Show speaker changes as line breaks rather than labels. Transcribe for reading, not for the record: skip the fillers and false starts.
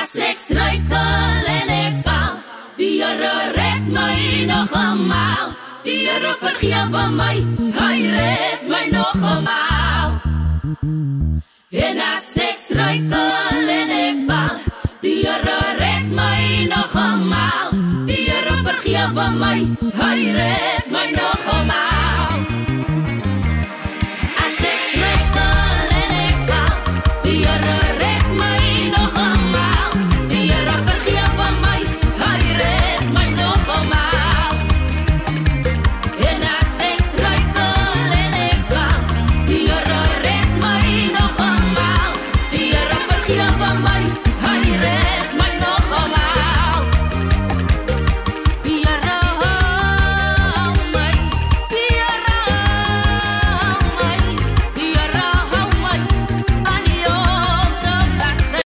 As ek struikel en ek val, die Here red my nog eenmaal. Die Here vergewe my, hy red my nog eenmaal. En as ek struikel en ek val, die Here red my nog eenmaal. Die Here vergewe my, hy red my nog eenmaal. As ek struikel en ek val, die Here red my nog eenmaal. Die Here vergewe my, hy red my nog eenmaal. En as ek struikel en ek val, die Here red my nog eenmaal. Die Here vergewe my, hy red